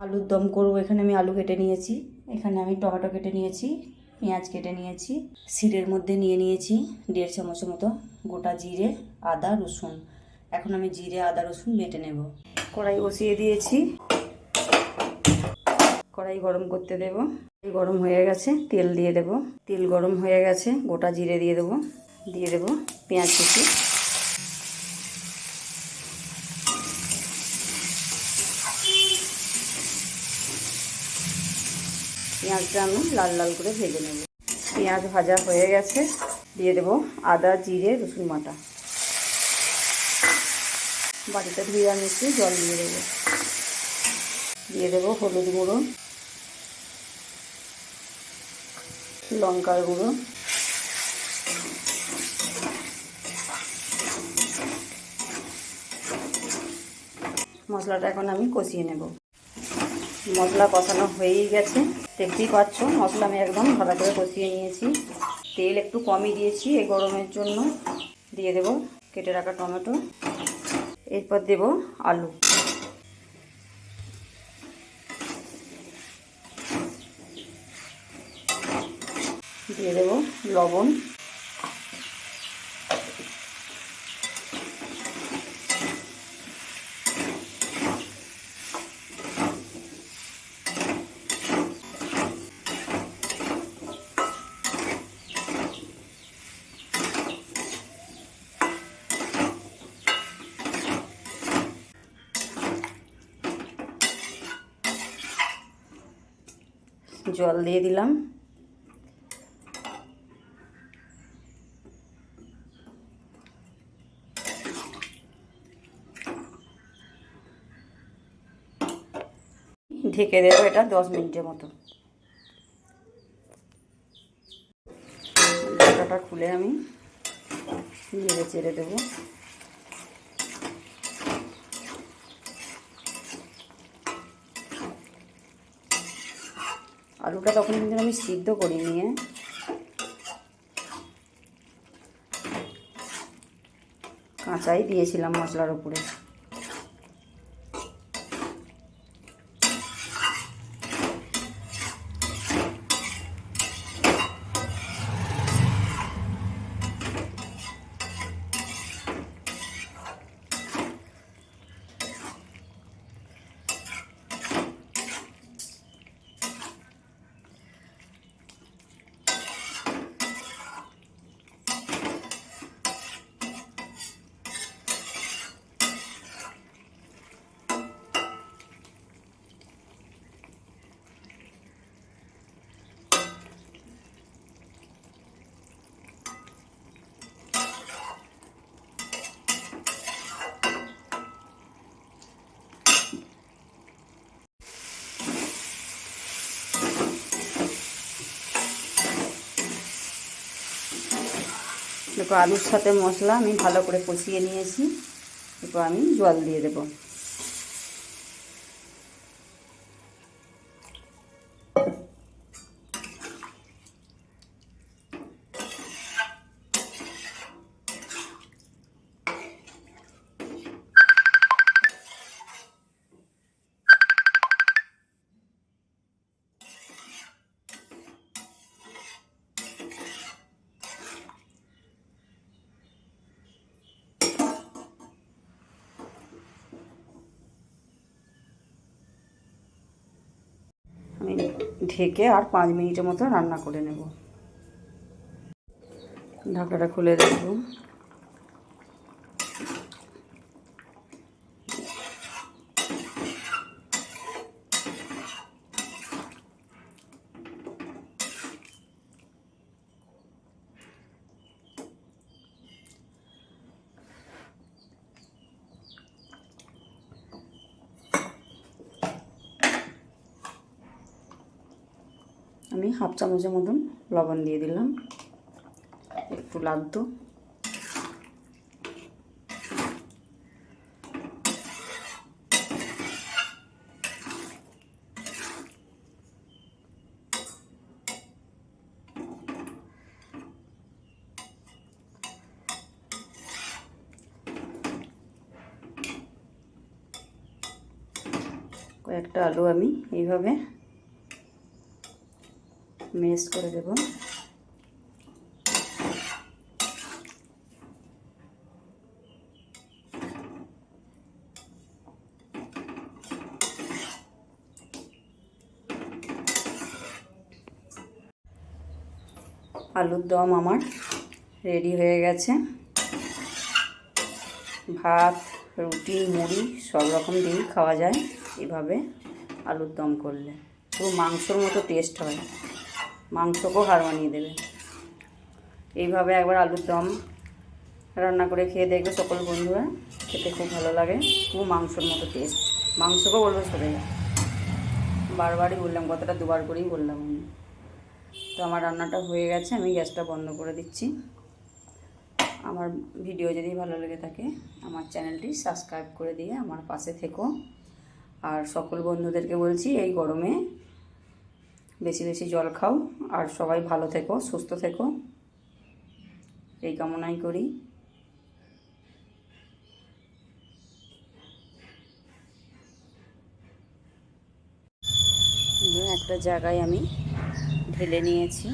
আলুর দম করবো। এখানে আমি আলু কেটে নিয়েছি, এখানে আমি টমেটো কেটে নিয়েছি, পেঁয়াজ কেটে নিয়েছি, শিরের মধ্যে নিয়ে নিয়েছি 1.5 চামচের মতো গোটা জিরে, আদা, রসুন। এখন আমি জিরে, আদা, রসুন বেটে নেব। কড়াই বসিয়ে দিয়েছি, কড়াই গরম করতে দেব। গরম হয়ে গেছে, তেল দিয়ে দেব। তেল গরম হয়ে গেছে, গোটা জিরে দিয়ে দেব, দিয়ে দেব পেঁয়াজ কুচি। পেঁয়াজটা আমি লাল লাল করে ভেজে নেব। পেঁয়াজ ভাজা হয়ে গেছে, দিয়ে দেব আদা, জিরে, রসুন বাটা। বাটিটা ধুয়ে আমি একটু জল দিয়ে দেবো। দিয়ে দেবো হলুদ গুঁড়ো, লঙ্কার গুঁড়ো, মশলাটা এখন আমি কষিয়ে নেব। মশলা কষানো হয়েই গেছে, দেখতেই পাচ্ছ মশলা আমি একদম ভালো করে কষিয়ে নিয়েছি। তেল একটু কমই দিয়েছি এই গরমের জন্য। দিয়ে দেব কেটে রাখা টমেটো, এরপর দেব আলু, দিয়ে দেব লবণ, জল দিয়ে দিলাম। ঢেকে দেবো এটা 10 মিনিটের মতো। ঢাকাটা খুলে আমি নেড়ে চেড়ে দেবো। আলুটা তখন কিন্তু আমি সিদ্ধ করে নিয়ে কাঁচাই দিয়েছিলাম মশলার উপরে। দেখো আলুর সাথে মশলা আমি ভালো করে কষিয়ে নিয়েছি। এরপর আমি জল দিয়ে দেব। আমি ঢেকে আর 5 মিনিটের মতো রান্না করে নেব। ঢাকাটা খুলে দেব। আমি হাফ চামচের মতন লবণ দিয়ে দিলাম, একটু লাগতো। কয়েকটা আলু আমি এইভাবে মেশ করে দেব। আলুর দম আমার রেডি হয়ে গেছে। ভাত, রুটি, মুড়ি সব রকম দিয়েই খাওয়া যায় এভাবে আলুর দম করলে। পুরো মাংসর মতো টেস্ট হয়, মাংসকেও হার মানিয়ে দেবে। এইভাবে একবার আলুর দম রান্না করে খেয়ে দেখবে সকল বন্ধুরা, খেতে খুব ভালো লাগে। পুরো মাংসর মতো টেস্ট, মাংসকেও বলবো সরে যায়। বারবারই বললাম, কথাটা দুবার করেই বললাম আমি। তো আমার রান্নাটা হয়ে গেছে, আমি গ্যাসটা বন্ধ করে দিচ্ছি। আমার ভিডিও যদি ভালো লেগে থাকে আমার চ্যানেলটি সাবস্ক্রাইব করে দিয়ে আমার পাশে থেকো। আর সকল বন্ধুদেরকে বলছি, এই গরমে বেশি বেশি জল খাও, আর সবাই ভালো থেকো, সুস্থ থেকো, এই কামনাই করি। একটা জায়গায় আমি ঢেলে নিয়েছি।